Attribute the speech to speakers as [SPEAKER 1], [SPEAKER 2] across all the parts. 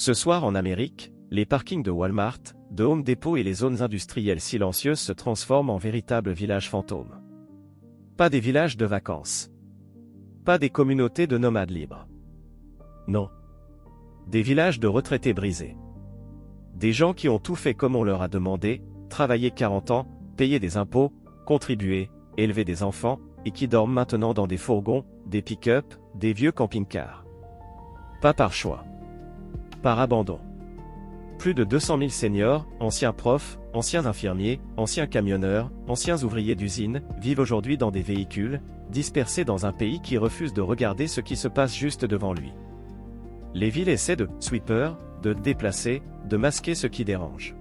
[SPEAKER 1] Ce soir en Amérique, les parkings de Walmart, de Home Depot et les zones industrielles silencieuses se transforment en véritables villages fantômes. Pas des villages de vacances. Pas des communautés de nomades libres. Non. Des villages de retraités brisés. Des gens qui ont tout fait comme on leur a demandé, travaillé 40 ans, payé des impôts, contribué, élevé des enfants, et qui dorment maintenant dans des fourgons, des pick-up, des vieux camping-cars. Pas par choix. Par abandon. Plus de 200 000 seniors, anciens profs, anciens infirmiers, anciens camionneurs, anciens ouvriers d'usine, vivent aujourd'hui dans des véhicules, dispersés dans un pays qui refuse de regarder ce qui se passe juste devant lui. Les villes essaient de sweeper, de déplacer, de masquer ce qui dérange.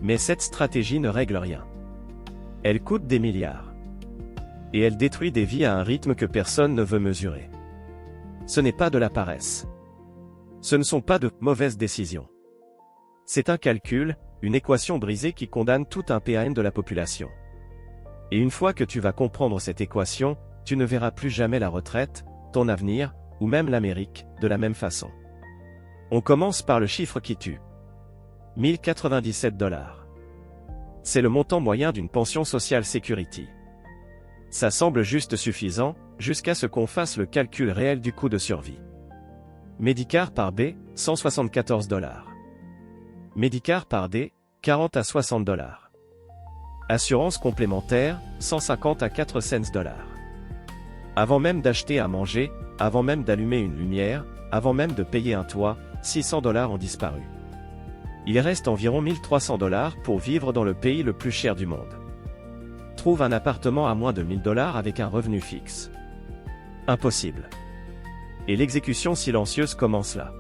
[SPEAKER 1] Mais cette stratégie ne règle rien. Elle coûte des milliards. Et elle détruit des vies à un rythme que personne ne veut mesurer. Ce n'est pas de la paresse. Ce ne sont pas de mauvaises décisions. C'est un calcul, une équation brisée qui condamne tout un PAN de la population. Et une fois que tu vas comprendre cette équation, tu ne verras plus jamais la retraite, ton avenir, ou même l'Amérique, de la même façon. On commence par le chiffre qui tue. 1097 $. C'est le montant moyen d'une pension Social Security. Ça semble juste suffisant, jusqu'à ce qu'on fasse le calcul réel du coût de survie. Medicare par B, 174 $. Medicare par D, 40 à 60 $. Assurance complémentaire, 150 à 4 cents $. Avant même d'acheter à manger, avant même d'allumer une lumière, avant même de payer un toit, 600 $ ont disparu. Il reste environ 1300 $ pour vivre dans le pays le plus cher du monde. Trouve un appartement à moins de 1000 $ avec un revenu fixe. Impossible. Et l'exécution silencieuse commence là.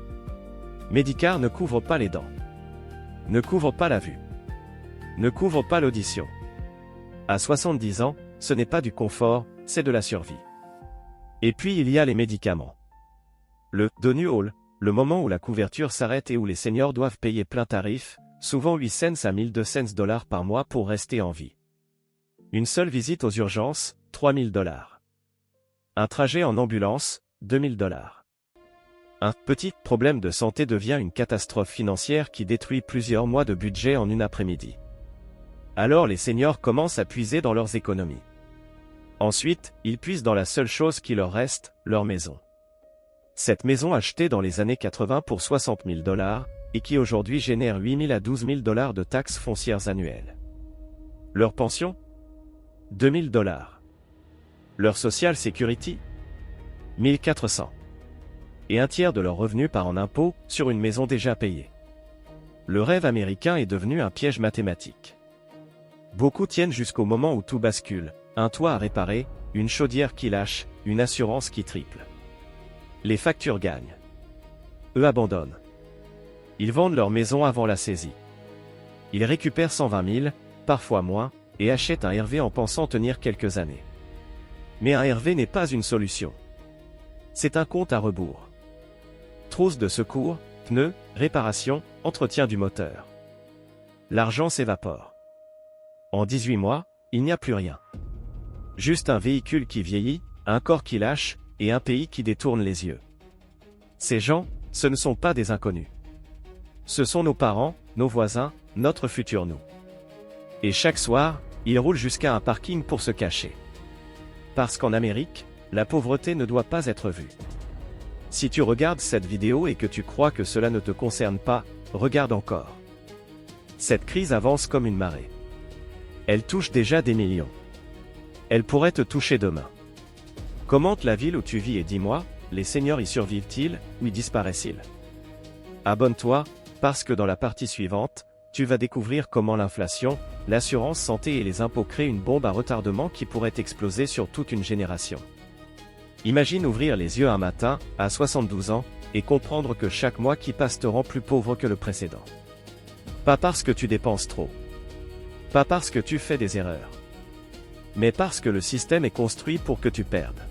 [SPEAKER 1] Medicare ne couvre pas les dents. Ne couvre pas la vue. Ne couvre pas l'audition. À 70 ans, ce n'est pas du confort, c'est de la survie. Et puis il y a les médicaments. Le renewal, le moment où la couverture s'arrête et où les seniors doivent payer plein tarif, souvent 8 cents à 1200 $ par mois pour rester en vie. Une seule visite aux urgences, 3000 $. Un trajet en ambulance, 2000 $. Un petit problème de santé devient une catastrophe financière qui détruit plusieurs mois de budget en une après-midi. Alors les seniors commencent à puiser dans leurs économies. Ensuite, ils puisent dans la seule chose qui leur reste, leur maison. Cette maison achetée dans les années 80 pour 60 000 $, et qui aujourd'hui génère 8 000 à 12 000 $ de taxes foncières annuelles. Leur pension ? 2 000 $. Leur Social Security ? 1400. Et un tiers de leur revenu part en impôts, sur une maison déjà payée. Le rêve américain est devenu un piège mathématique. Beaucoup tiennent jusqu'au moment où tout bascule, un toit à réparer, une chaudière qui lâche, une assurance qui triple. Les factures gagnent. Eux abandonnent. Ils vendent leur maison avant la saisie. Ils récupèrent 120 000, parfois moins, et achètent un RV en pensant tenir quelques années. Mais un RV n'est pas une solution. C'est un compte à rebours. Trousse de secours, pneus, réparation, entretien du moteur. L'argent s'évapore. En 18 mois, il n'y a plus rien. Juste un véhicule qui vieillit, un corps qui lâche, et un pays qui détourne les yeux. Ces gens, ce ne sont pas des inconnus. Ce sont nos parents, nos voisins, notre futur nous. Et chaque soir, ils roulent jusqu'à un parking pour se cacher. Parce qu'en Amérique, la pauvreté ne doit pas être vue. Si tu regardes cette vidéo et que tu crois que cela ne te concerne pas, regarde encore. Cette crise avance comme une marée. Elle touche déjà des millions. Elle pourrait te toucher demain. Commente la ville où tu vis et dis-moi, les seniors y survivent-ils, ou y disparaissent-ils? Abonne-toi, parce que dans la partie suivante, tu vas découvrir comment l'inflation, l'assurance santé et les impôts créent une bombe à retardement qui pourrait exploser sur toute une génération. Imagine ouvrir les yeux un matin, à 72 ans, et comprendre que chaque mois qui passe te rend plus pauvre que le précédent. Pas parce que tu dépenses trop. Pas parce que tu fais des erreurs. Mais parce que le système est construit pour que tu perdes.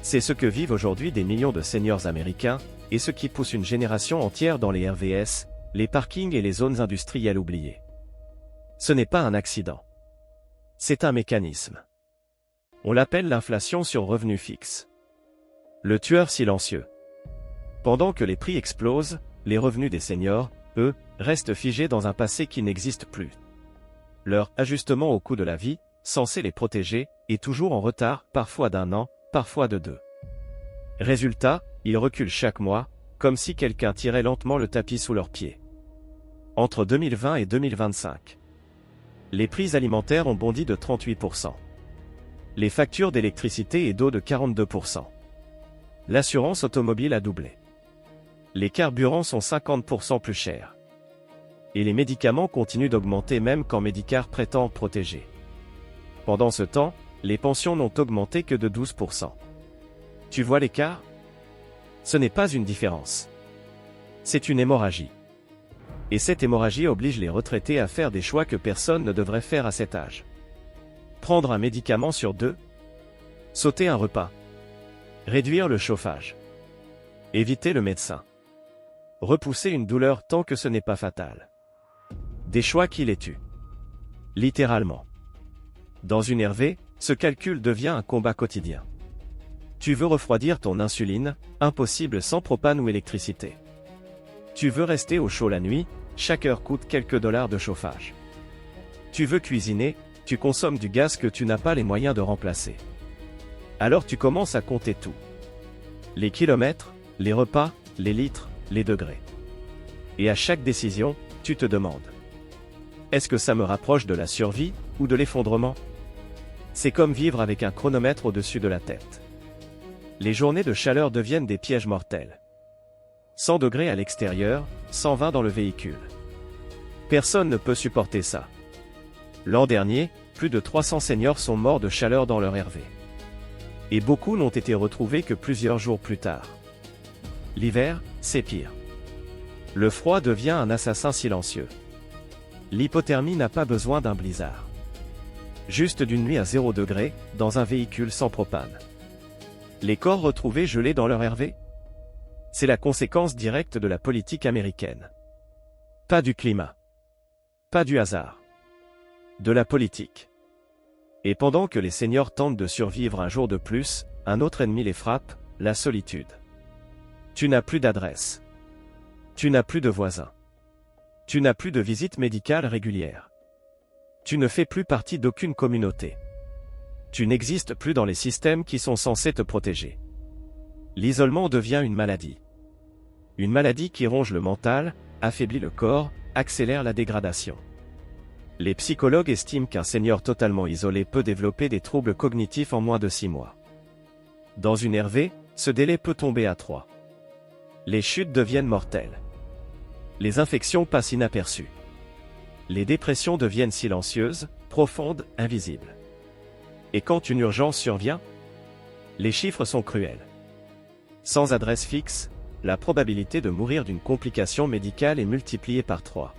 [SPEAKER 1] C'est ce que vivent aujourd'hui des millions de seniors américains, et ce qui pousse une génération entière dans les RVS, les parkings et les zones industrielles oubliées. Ce n'est pas un accident. C'est un mécanisme. On l'appelle l'inflation sur revenu fixe. Le tueur silencieux. Pendant que les prix explosent, les revenus des seniors, eux, restent figés dans un passé qui n'existe plus. Leur ajustement au coût de la vie, censé les protéger, est toujours en retard, parfois d'1 an, parfois de 2. Résultat, ils reculent chaque mois, comme si quelqu'un tirait lentement le tapis sous leurs pieds. Entre 2020 et 2025, les prix alimentaires ont bondi de 38%. Les factures d'électricité et d'eau de 42%. L'assurance automobile a doublé. Les carburants sont 50% plus chers. Et les médicaments continuent d'augmenter même quand Medicare prétend protéger. Pendant ce temps, les pensions n'ont augmenté que de 12%. Tu vois l'écart? Ce n'est pas une différence. C'est une hémorragie. Et cette hémorragie oblige les retraités à faire des choix que personne ne devrait faire à cet âge. Prendre un médicament sur 2. Sauter un repas. Réduire le chauffage. Éviter le médecin. Repousser une douleur tant que ce n'est pas fatal. Des choix qui les tuent. Littéralement. Dans une RV, ce calcul devient un combat quotidien. Tu veux refroidir ton insuline, impossible sans propane ou électricité. Tu veux rester au chaud la nuit, chaque heure coûte quelques dollars de chauffage. Tu veux cuisiner, tu consommes du gaz que tu n'as pas les moyens de remplacer. Alors tu commences à compter tout. Les kilomètres, les repas, les litres, les degrés. Et à chaque décision, tu te demandes: est-ce que ça me rapproche de la survie, ou de l'effondrement? C'est comme vivre avec un chronomètre au-dessus de la tête. Les journées de chaleur deviennent des pièges mortels. 100 degrés à l'extérieur, 120 dans le véhicule. Personne ne peut supporter ça. L'an dernier, plus de 300 seniors sont morts de chaleur dans leur RV. Et beaucoup n'ont été retrouvés que plusieurs jours plus tard. L'hiver, c'est pire. Le froid devient un assassin silencieux. L'hypothermie n'a pas besoin d'un blizzard. Juste d'une nuit à 0 degré, dans un véhicule sans propane. Les corps retrouvés gelés dans leur RV? C'est la conséquence directe de la politique américaine. Pas du climat. Pas du hasard. De la politique. Et pendant que les seniors tentent de survivre un jour de plus, un autre ennemi les frappe, la solitude. Tu n'as plus d'adresse. Tu n'as plus de voisins. Tu n'as plus de visite médicale régulière. Tu ne fais plus partie d'aucune communauté. Tu n'existes plus dans les systèmes qui sont censés te protéger. L'isolement devient une maladie. Une maladie qui ronge le mental, affaiblit le corps, accélère la dégradation. Les psychologues estiment qu'un senior totalement isolé peut développer des troubles cognitifs en moins de 6 mois. Dans une RV, ce délai peut tomber à 3. Les chutes deviennent mortelles. Les infections passent inaperçues. Les dépressions deviennent silencieuses, profondes, invisibles. Et quand une urgence survient, les chiffres sont cruels. Sans adresse fixe, la probabilité de mourir d'une complication médicale est multipliée par 3.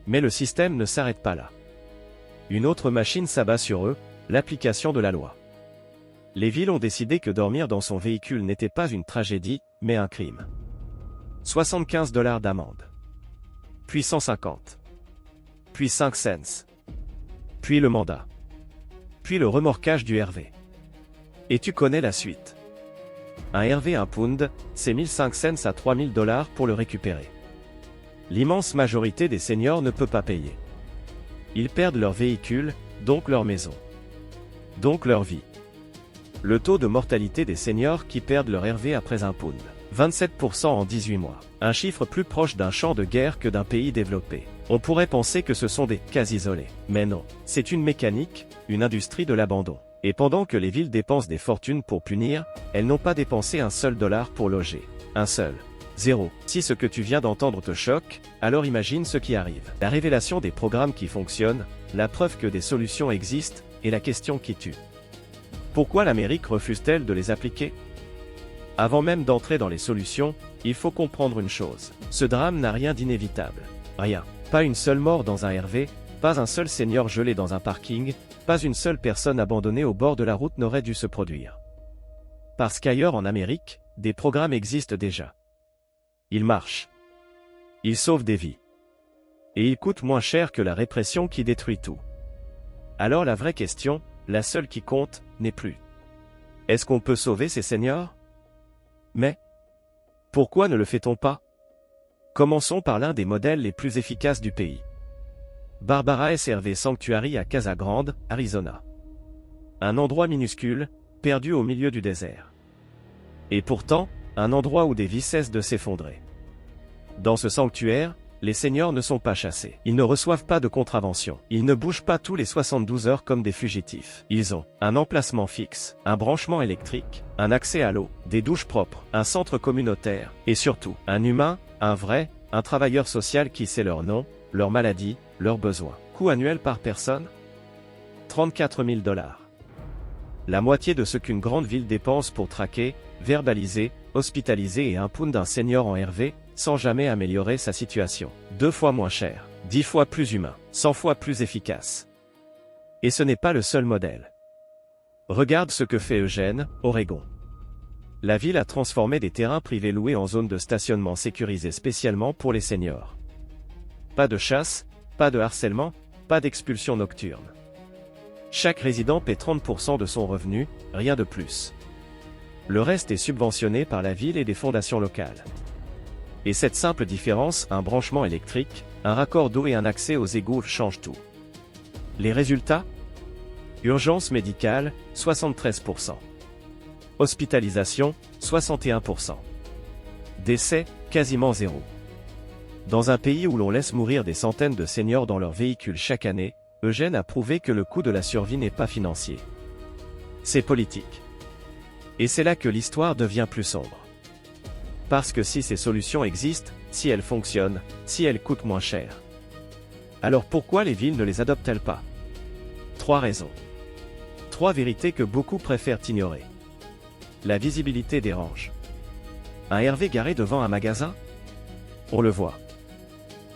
[SPEAKER 1] Mais le système ne s'arrête pas là. Une autre machine s'abat sur eux, l'application de la loi. Les villes ont décidé que dormir dans son véhicule n'était pas une tragédie, mais un crime. 75 $ d'amende. Puis 150. Puis 5 cents. Puis le mandat. Puis le remorquage du RV. Et tu connais la suite. Un RV 1 pound, c'est 1500 cents à 3000 $ pour le récupérer. L'immense majorité des seniors ne peut pas payer. Ils perdent leur véhicule, donc leur maison. Donc leur vie. Le taux de mortalité des seniors qui perdent leur RV après 1 pound. 27% en 18 mois. Un chiffre plus proche d'un champ de guerre que d'un pays développé. On pourrait penser que ce sont des cas isolés. Mais non. C'est une mécanique, une industrie de l'abandon. Et pendant que les villes dépensent des fortunes pour punir, elles n'ont pas dépensé un seul dollar pour loger. Un seul. 0. Si ce que tu viens d'entendre te choque, alors imagine ce qui arrive. La révélation des programmes qui fonctionnent, la preuve que des solutions existent, et la question qui tue. Pourquoi l'Amérique refuse-t-elle de les appliquer? Avant même d'entrer dans les solutions, il faut comprendre une chose. Ce drame n'a rien d'inévitable. Rien. Pas une seule mort dans un RV, pas un seul senior gelé dans un parking, pas une seule personne abandonnée au bord de la route n'aurait dû se produire. Parce qu'ailleurs en Amérique, des programmes existent déjà. Ils marchent. Ils sauvent des vies. Et ils coûtent moins cher que la répression qui détruit tout. Alors la vraie question, la seule qui compte, n'est plus: est-ce qu'on peut sauver ces seniors? Mais pourquoi ne le fait-on pas? Commençons par l'un des modèles les plus efficaces du pays. Barbara SRV Sanctuary à Casa Grande, Arizona. Un endroit minuscule, perdu au milieu du désert. Et pourtant, un endroit où des vies cessent de s'effondrer. Dans ce sanctuaire, les seniors ne sont pas chassés. Ils ne reçoivent pas de contravention. Ils ne bougent pas tous les 72 heures comme des fugitifs. Ils ont un emplacement fixe, un branchement électrique, un accès à l'eau, des douches propres, un centre communautaire, et surtout, un humain, un vrai, un travailleur social qui sait leur nom, leur maladie, leurs besoins. Coût annuel par personne? 34 000 $. La moitié de ce qu'une grande ville dépense pour traquer, verbaliser, hospitaliser et impoundre un senior en RV, sans jamais améliorer sa situation. 2 fois moins cher, 10 fois plus humain, 100 fois plus efficace. Et ce n'est pas le seul modèle. Regarde ce que fait Eugene, Oregon. La ville a transformé des terrains privés loués en zones de stationnement sécurisées spécialement pour les seniors. Pas de chasse, pas de harcèlement, pas d'expulsion nocturne. Chaque résident paie 30% de son revenu, rien de plus. Le reste est subventionné par la ville et des fondations locales. Et cette simple différence, un branchement électrique, un raccord d'eau et un accès aux égouts changent tout. Les résultats? Urgence médicale, 73%. Hospitalisation, 61%. Décès, quasiment zéro. Dans un pays où l'on laisse mourir des centaines de seniors dans leurs véhicules chaque année, Eugene a prouvé que le coût de la survie n'est pas financier. C'est politique. Et c'est là que l'histoire devient plus sombre. Parce que si ces solutions existent, si elles fonctionnent, si elles coûtent moins cher, alors pourquoi les villes ne les adoptent-elles pas? 3 raisons. 3 vérités que beaucoup préfèrent ignorer. La visibilité dérange. Un RV garé devant un magasin? On le voit.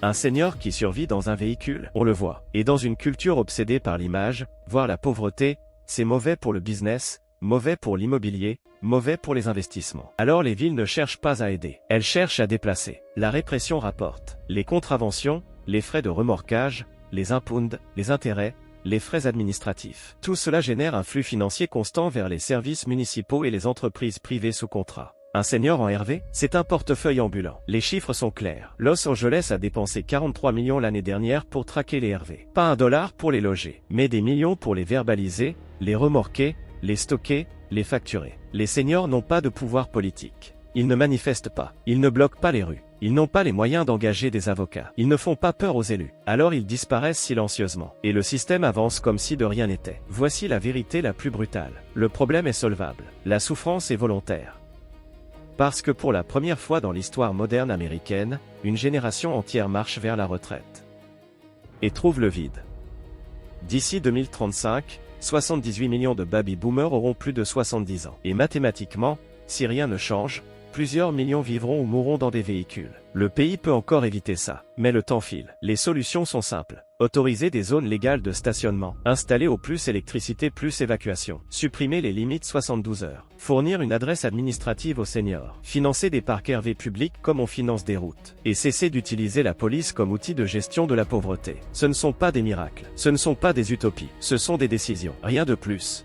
[SPEAKER 1] Un senior qui survit dans un véhicule? On le voit. Et dans une culture obsédée par l'image, voire la pauvreté, c'est mauvais pour le business, mauvais pour l'immobilier, mauvais pour les investissements. Alors les villes ne cherchent pas à aider, elles cherchent à déplacer. La répression rapporte. Les contraventions, les frais de remorquage, les impounds, les intérêts, les frais administratifs. Tout cela génère un flux financier constant vers les services municipaux et les entreprises privées sous contrat. Un senior en RV, c'est un portefeuille ambulant. Les chiffres sont clairs. Los Angeles a dépensé 43 millions l'année dernière pour traquer les RV. Pas $1 pour les loger, mais des millions pour les verbaliser, les remorquer, les stocker, les facturer. Les seniors n'ont pas de pouvoir politique. Ils ne manifestent pas. Ils ne bloquent pas les rues. Ils n'ont pas les moyens d'engager des avocats. Ils ne font pas peur aux élus. Alors ils disparaissent silencieusement. Et le système avance comme si de rien n'était. Voici la vérité la plus brutale. Le problème est solvable. La souffrance est volontaire. Parce que pour la première fois dans l'histoire moderne américaine, une génération entière marche vers la retraite. Et trouve le vide. D'ici 2035, 78 millions de baby-boomers auront plus de 70 ans. Et mathématiquement, si rien ne change, plusieurs millions vivront ou mourront dans des véhicules. Le pays peut encore éviter ça. Mais le temps file. Les solutions sont simples. Autoriser des zones légales de stationnement. Installer au plus électricité plus évacuation. Supprimer les limites 72 heures. Fournir une adresse administrative aux seniors. Financer des parcs RV publics comme on finance des routes. Et cesser d'utiliser la police comme outil de gestion de la pauvreté. Ce ne sont pas des miracles. Ce ne sont pas des utopies. Ce sont des décisions. Rien de plus.